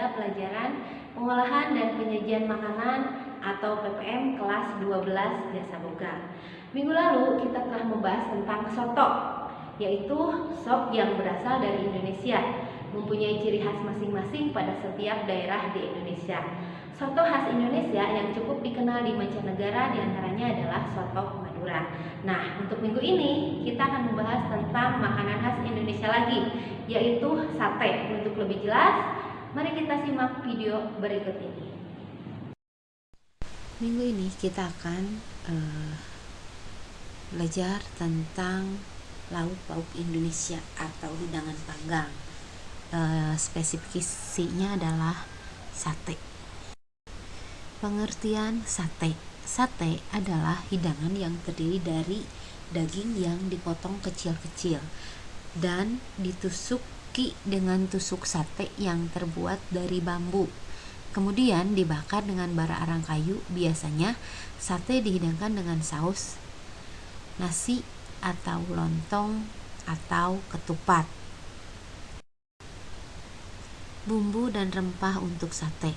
mata pelajaran Pengolahan dan Penyajian Makanan atau PPM kelas 12 Jasa Boga. Minggu lalu kita telah membahas tentang soto, yaitu sop yang berasal dari Indonesia, mempunyai ciri khas masing-masing pada setiap daerah di Indonesia. Soto khas Indonesia yang cukup dikenal di mancanegara diantaranya adalah soto Madura. Nah, untuk minggu ini kita akan membahas tentang makanan khas Indonesia lagi, yaitu sate. Untuk lebih jelas, mari kita simak video berikut ini. Minggu ini kita akan belajar tentang lauk pauk Indonesia atau hidangan panggang. Spesifikasinya adalah sate. Pengertian sate. Sate adalah hidangan yang terdiri dari daging yang dipotong kecil-kecil dan ditusuki dengan tusuk sate yang terbuat dari bambu. Kemudian dibakar dengan bara arang kayu. Biasanya sate dihidangkan dengan saus nasi atau lontong atau ketupat. Bumbu dan rempah untuk sate.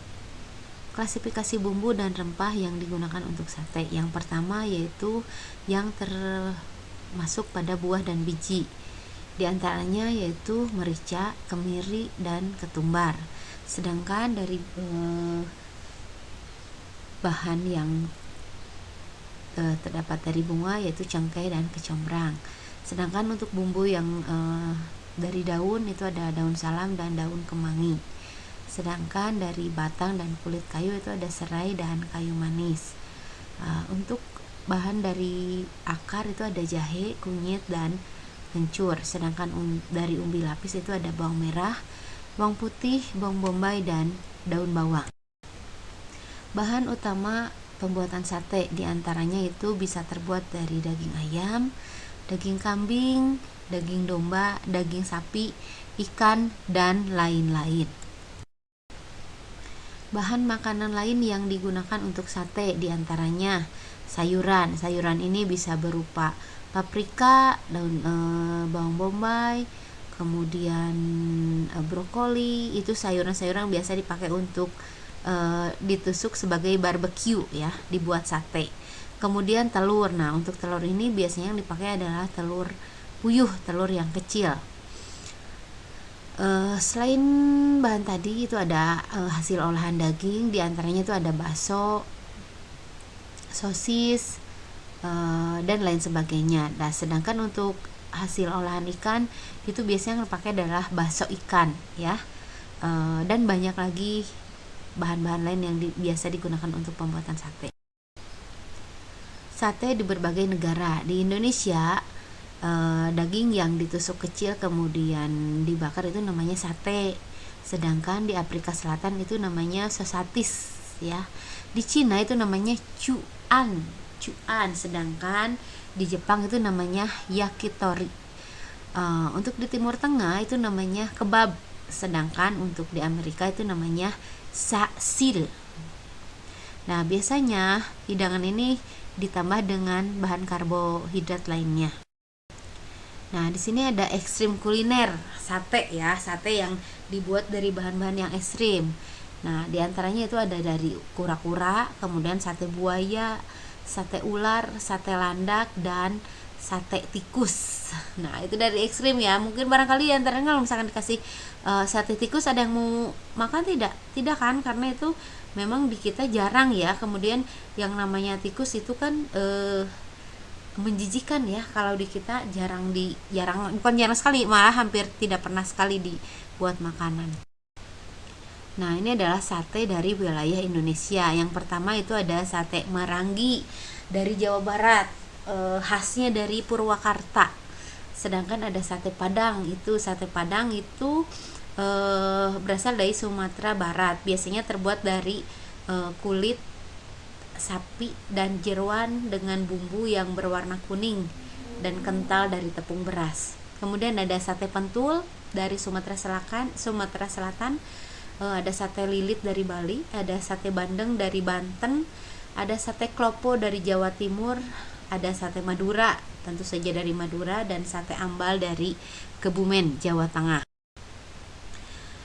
Klasifikasi bumbu dan rempah yang digunakan untuk sate. Yang pertama yaitu yang termasuk pada buah dan biji. Di antaranya yaitu merica, kemiri, dan ketumbar. Sedangkan dari bahan yang terdapat dari bunga yaitu cengkeh dan kecombrang. Sedangkan untuk bumbu yang dari daun itu ada daun salam dan daun kemangi. Sedangkan dari batang dan kulit kayu itu ada serai dan kayu manis. Untuk bahan dari akar itu ada jahe, kunyit, dan kencur. Sedangkan dari umbi lapis itu ada bawang merah, bawang putih, bawang bombay, dan daun bawang. Bahan utama pembuatan sate diantaranya itu bisa terbuat dari daging ayam, daging kambing, daging domba, daging sapi, ikan, dan lain-lain. Bahan makanan lain yang digunakan untuk sate diantaranya sayuran. Sayuran ini bisa berupa paprika, daun bawang bombay, kemudian brokoli. Itu sayuran-sayuran biasa dipakai untuk ditusuk sebagai barbecue ya, dibuat sate. Kemudian telur. Nah, untuk telur ini biasanya yang dipakai adalah telur puyuh, telur yang kecil. Selain bahan tadi itu ada hasil olahan daging, diantaranya itu ada bakso, sosis, dan lain sebagainya. Nah, sedangkan untuk hasil olahan ikan itu biasanya yang dipakai adalah bakso ikan ya, dan banyak lagi bahan-bahan lain yang biasa digunakan untuk pembuatan sate. Sate di berbagai negara. Di Indonesia daging yang ditusuk kecil kemudian dibakar itu namanya sate. Sedangkan di Afrika Selatan itu namanya sosatis ya. Di Cina itu namanya cuan. Sedangkan di Jepang itu namanya yakitori. Untuk di Timur Tengah itu namanya kebab. Sedangkan untuk di Amerika itu namanya saksil. Nah, biasanya hidangan ini ditambah dengan bahan karbohidrat lainnya. Nah, di sini ada ekstrim kuliner sate ya, sate yang dibuat dari bahan-bahan yang ekstrim. Nah, di antaranya itu ada dari kura-kura, kemudian sate buaya, sate ular, sate landak, dan sate tikus. Nah, itu dari ekstrim ya. Mungkin barangkali antaranya kalau misalkan dikasih sate tikus ada yang mau makan tidak? Tidak kan? Karena itu memang di kita jarang ya. Kemudian yang namanya tikus itu kan menjijikan ya, kalau di kita bukan jarang sekali, malah hampir tidak pernah sekali dibuat makanan. Nah, ini adalah sate dari wilayah Indonesia. Yang pertama itu ada sate Marangi dari Jawa Barat, khasnya dari Purwakarta. Sedangkan ada sate Padang itu berasal dari Sumatera Barat, biasanya terbuat dari kulit sapi dan jeroan dengan bumbu yang berwarna kuning dan kental dari tepung beras. Kemudian ada sate pentul dari Sumatera Selatan, ada sate lilit dari Bali, ada sate bandeng dari Banten, ada sate klopo dari Jawa Timur, ada sate Madura tentu saja dari Madura, dan sate ambal dari Kebumen, Jawa Tengah.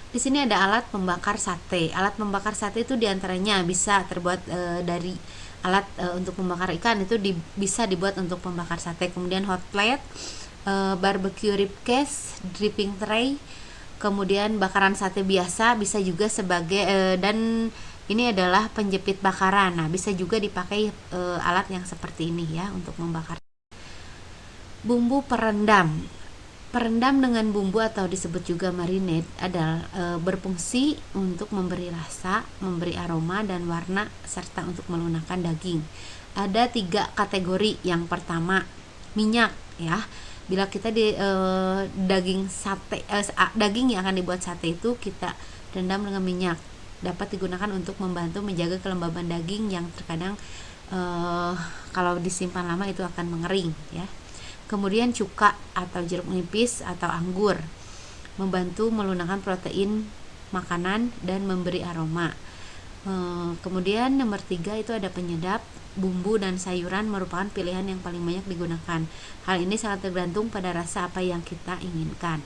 Di sini ada alat pembakar sate. Alat pembakar sate itu diantaranya bisa terbuat dari alat untuk membakar ikan, itu bisa dibuat untuk pembakar sate. Kemudian hot plate, barbecue rib cage, dripping tray, kemudian bakaran sate biasa bisa juga sebagai dan ini adalah penjepit bakaran. Nah, bisa juga dipakai alat yang seperti ini ya untuk membakar. Bumbu perendam. Perendam dengan bumbu atau disebut juga marinade adalah berfungsi untuk memberi rasa, memberi aroma dan warna, serta untuk melunakkan daging. Ada 3 kategori. Yang pertama, minyak ya. Bila kita di daging yang akan dibuat sate itu kita rendam dengan minyak, dapat digunakan untuk membantu menjaga kelembaban daging yang terkadang kalau disimpan lama itu akan mengering ya. Kemudian cuka atau jeruk nipis atau anggur, membantu melunakkan protein makanan dan memberi aroma. Kemudian nomor 3 itu ada penyedap. Bumbu dan sayuran merupakan pilihan yang paling banyak digunakan. Hal ini sangat tergantung pada rasa apa yang kita inginkan.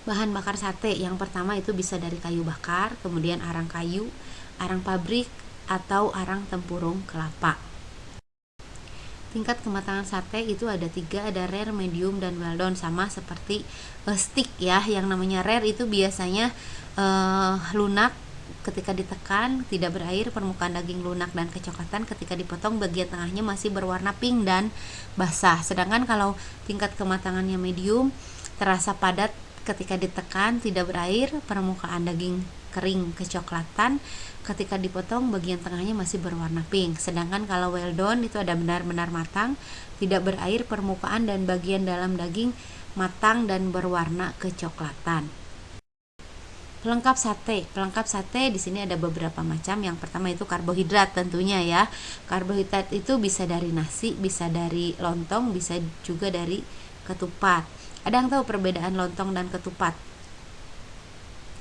Bahan bakar sate yang pertama itu bisa dari kayu bakar, kemudian arang kayu, arang pabrik, atau arang tempurung kelapa. Tingkat kematangan sate itu ada 3, ada rare, medium, dan well done, sama seperti steak ya. Yang namanya rare itu biasanya lunak ketika ditekan, tidak berair, permukaan daging lunak dan kecoklatan, ketika dipotong bagian tengahnya masih berwarna pink dan basah. Sedangkan kalau tingkat kematangannya medium, terasa padat ketika ditekan, tidak berair, permukaan daging kering kecoklatan, ketika dipotong bagian tengahnya masih berwarna pink. Sedangkan kalau well done itu ada benar-benar matang, tidak berair, permukaan dan bagian dalam daging matang dan berwarna kecoklatan. Pelengkap sate. Pelengkap sate di sini ada beberapa macam. Yang pertama itu karbohidrat tentunya ya. Karbohidrat itu bisa dari nasi, bisa dari lontong, bisa juga dari ketupat. Ada yang tahu perbedaan lontong dan ketupat?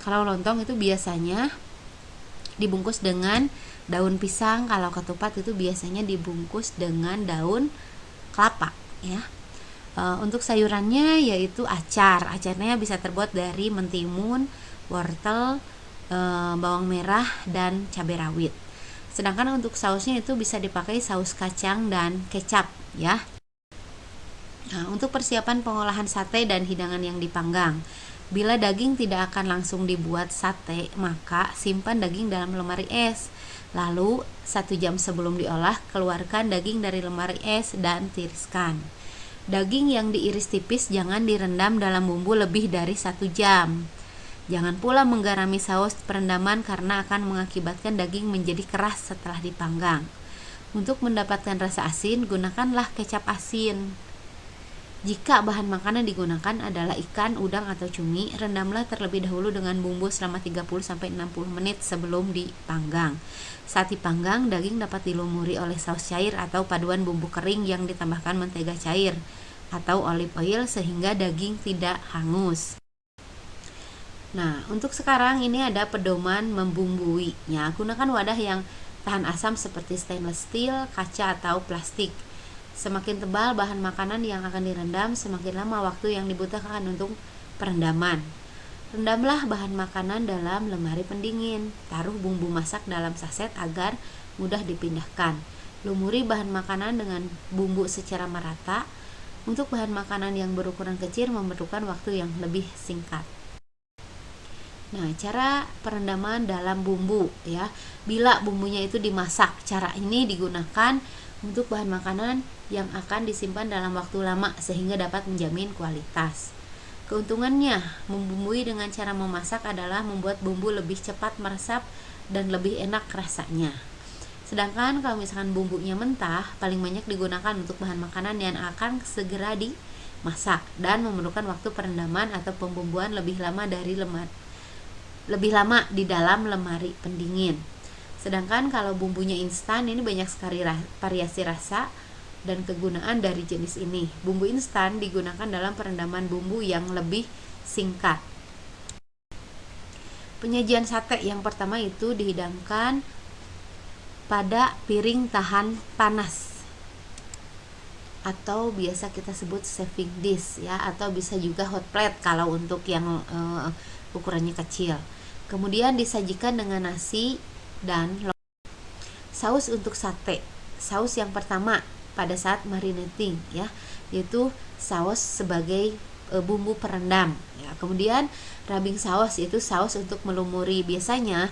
Kalau lontong itu biasanya dibungkus dengan daun pisang, kalau ketupat itu biasanya dibungkus dengan daun kelapa ya. Untuk sayurannya yaitu acar. Acarnya bisa terbuat dari mentimun, wortel, bawang merah, dan cabai rawit. Sedangkan untuk sausnya itu bisa dipakai saus kacang dan kecap ya. Nah, untuk persiapan pengolahan sate dan hidangan yang dipanggang. Bila daging tidak akan langsung dibuat sate, maka simpan daging dalam lemari es. Lalu 1 jam sebelum diolah, keluarkan daging dari lemari es dan tiriskan. Daging yang diiris tipis jangan direndam dalam bumbu lebih dari 1 jam. Jangan pula menggarami saus perendaman karena akan mengakibatkan daging menjadi keras setelah dipanggang. Untuk mendapatkan rasa asin, gunakanlah kecap asin. Jika bahan makanan digunakan adalah ikan, udang, atau cumi, rendamlah terlebih dahulu dengan bumbu selama 30-60 menit sebelum dipanggang. Saat dipanggang, daging dapat dilumuri oleh saus cair atau paduan bumbu kering yang ditambahkan mentega cair atau olive oil sehingga daging tidak hangus. Nah, untuk sekarang ini ada pedoman membumbuinya. Gunakan wadah yang tahan asam seperti stainless steel, kaca, atau plastik. Semakin tebal bahan makanan yang akan direndam, semakin lama waktu yang dibutuhkan untuk perendaman. Rendamlah bahan makanan dalam lemari pendingin. Taruh bumbu masak dalam saset agar mudah dipindahkan. Lumuri bahan makanan dengan bumbu secara merata. Untuk bahan makanan yang berukuran kecil memerlukan waktu yang lebih singkat. Nah, cara perendaman dalam bumbu ya. Bila bumbunya itu dimasak, cara ini digunakan untuk bahan makanan yang akan disimpan dalam waktu lama sehingga dapat menjamin kualitas. Keuntungannya, membumbui dengan cara memasak adalah membuat bumbu lebih cepat meresap dan lebih enak rasanya. Sedangkan kalau misalkan bumbunya mentah, paling banyak digunakan untuk bahan makanan yang akan segera dimasak dan memerlukan waktu perendaman atau pembumbuan lebih lama di dalam lemari pendingin. Sedangkan kalau bumbunya instan, ini banyak sekali variasi rasa dan kegunaan dari jenis ini. Bumbu instan digunakan dalam perendaman bumbu yang lebih singkat. Penyajian sate yang pertama itu dihidangkan pada piring tahan panas atau biasa kita sebut serving dish ya, atau bisa juga hot plate kalau untuk yang ukurannya kecil. Kemudian disajikan dengan nasi dan saus untuk sate. Saus yang pertama pada saat marinating ya, yaitu saus sebagai bumbu perendam ya. Kemudian rubbing saus, yaitu saus untuk melumuri. Biasanya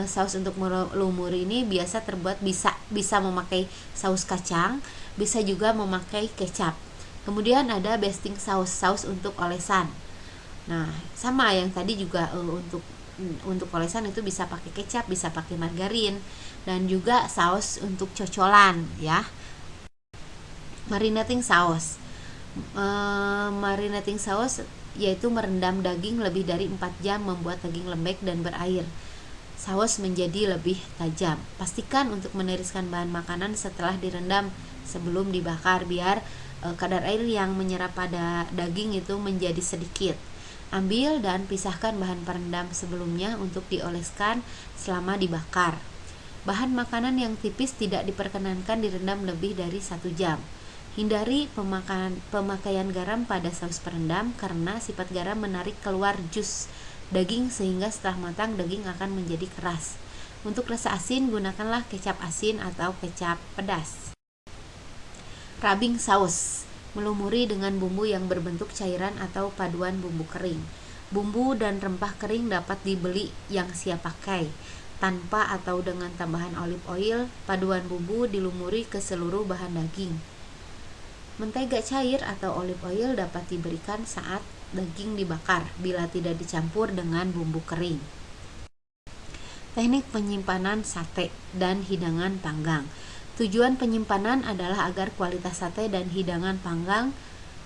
saus untuk melumuri ini biasa terbuat bisa memakai saus kacang, bisa juga memakai kecap. Kemudian ada basting saus, saus untuk olesan. Nah, sama yang tadi juga untuk olesan itu bisa pakai kecap, bisa pakai margarin, dan juga saus untuk cocolan ya. Marinating saus. Marinating saus yaitu merendam daging lebih dari 4 jam, membuat daging lembek dan berair. Saus menjadi lebih tajam. Pastikan untuk meniriskan bahan makanan setelah direndam sebelum dibakar biar kadar air yang menyerap pada daging itu menjadi sedikit. Ambil dan pisahkan bahan perendam sebelumnya untuk dioleskan selama dibakar. Bahan makanan yang tipis tidak diperkenankan direndam lebih dari 1 jam. Hindari pemakaian garam pada saus perendam karena sifat garam menarik keluar jus daging sehingga setelah matang daging akan menjadi keras. Untuk rasa asin gunakanlah kecap asin atau kecap pedas. Rubbing saus. Melumuri dengan bumbu yang berbentuk cairan atau paduan bumbu kering. Bumbu dan rempah kering dapat dibeli yang siap pakai. Tanpa atau dengan tambahan olive oil, paduan bumbu dilumuri ke seluruh bahan daging. Mentega cair atau olive oil dapat diberikan saat daging dibakar bila tidak dicampur dengan bumbu kering. Teknik penyimpanan sate dan hidangan panggang. Tujuan penyimpanan adalah agar kualitas sate dan hidangan panggang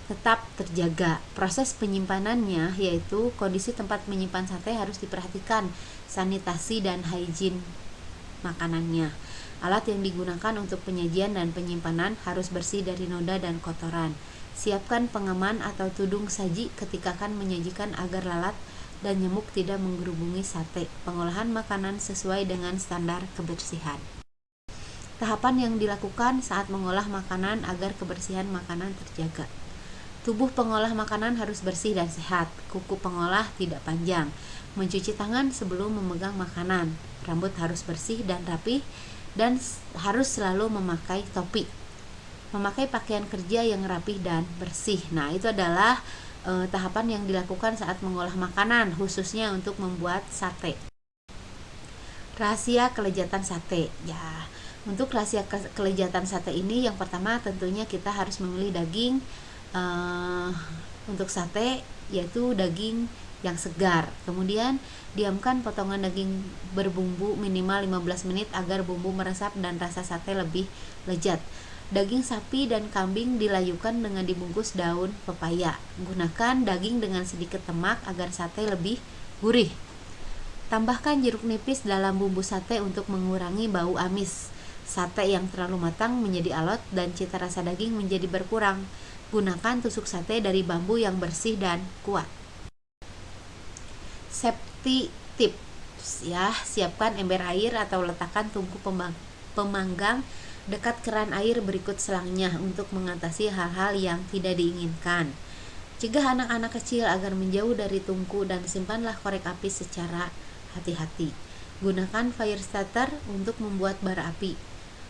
tetap terjaga. Proses penyimpanannya yaitu kondisi tempat menyimpan sate harus diperhatikan, sanitasi dan hygiene makanannya. Alat yang digunakan untuk penyajian dan penyimpanan harus bersih dari noda dan kotoran. Siapkan pengaman atau tudung saji ketika akan menyajikan agar lalat dan nyamuk tidak menggerubungi sate. Pengolahan makanan sesuai dengan standar kebersihan. Tahapan yang dilakukan saat mengolah makanan agar kebersihan makanan terjaga. Tubuh pengolah makanan harus bersih dan sehat. Kuku pengolah tidak panjang. Mencuci tangan sebelum memegang makanan. Rambut harus bersih dan rapi dan harus selalu memakai topi. Memakai pakaian kerja yang rapih dan bersih. Nah, itu adalah tahapan yang dilakukan saat mengolah makanan, khususnya untuk membuat sate. Rahasia kelezatan sate. Ya, untuk rahasia kelezatan sate ini yang pertama tentunya kita harus memilih daging untuk sate, yaitu daging yang segar. Kemudian diamkan potongan daging berbumbu minimal 15 menit agar bumbu meresap dan rasa sate lebih lezat. Daging sapi dan kambing dilayukan dengan dibungkus daun pepaya. Gunakan daging dengan sedikit lemak agar sate lebih gurih. Tambahkan jeruk nipis dalam bumbu sate untuk mengurangi bau amis. Sate yang terlalu matang menjadi alot dan cita rasa daging menjadi berkurang. Gunakan tusuk sate dari bambu yang bersih dan kuat. Safety tips ya, siapkan ember air atau letakkan tungku pemanggang dekat keran air berikut selangnya untuk mengatasi hal-hal yang tidak diinginkan. Cegah anak-anak kecil agar menjauh dari tungku dan simpanlah korek api secara hati-hati. Gunakan fire starter untuk membuat bara api.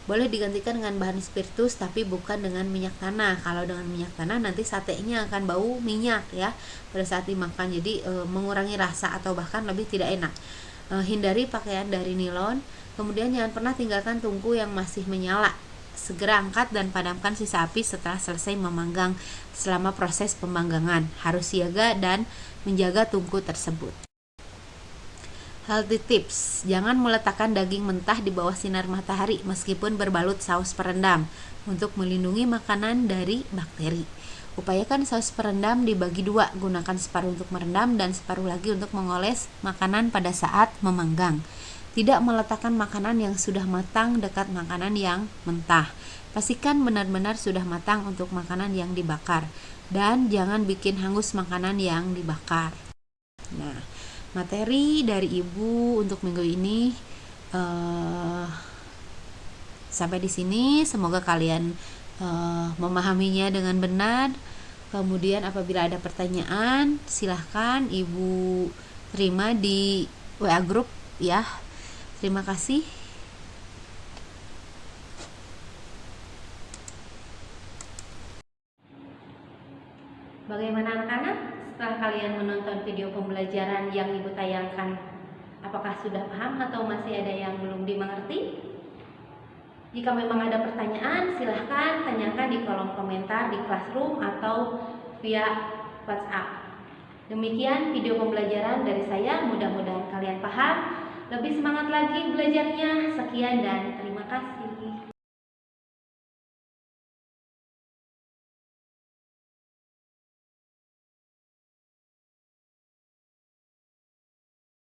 Boleh digantikan dengan bahan spiritus tapi bukan dengan minyak tanah. Kalau dengan minyak tanah nanti satenya akan bau minyak ya pada saat dimakan, jadi mengurangi rasa atau bahkan lebih tidak enak. Hindari pakaian dari nilon. Kemudian jangan pernah tinggalkan tungku yang masih menyala. Segera angkat dan padamkan sisa api setelah selesai memanggang. Selama proses pemanggangan harus siaga dan menjaga tungku tersebut. Healthy tips, jangan meletakkan daging mentah di bawah sinar matahari meskipun berbalut saus perendam untuk melindungi makanan dari bakteri. Upayakan saus perendam dibagi dua, gunakan separuh untuk merendam dan separuh lagi untuk mengoles makanan pada saat memanggang. Tidak meletakkan makanan yang sudah matang dekat makanan yang mentah. Pastikan benar-benar sudah matang untuk makanan yang dibakar dan jangan bikin hangus makanan yang dibakar. Nah, materi dari Ibu untuk minggu ini sampai di sini. Semoga kalian memahaminya dengan benar. Kemudian apabila ada pertanyaan, silahkan Ibu terima di WA Group ya. Terima kasih. Bagaimana anak-anak? Setelah kalian menonton video pembelajaran yang Ibu tayangkan, apakah sudah paham atau masih ada yang belum dimengerti? Jika memang ada pertanyaan, silahkan tanyakan di kolom komentar di Classroom atau via WhatsApp. Demikian video pembelajaran dari saya, mudah-mudahan kalian paham. Lebih semangat lagi belajarnya. Sekian dan terima kasih.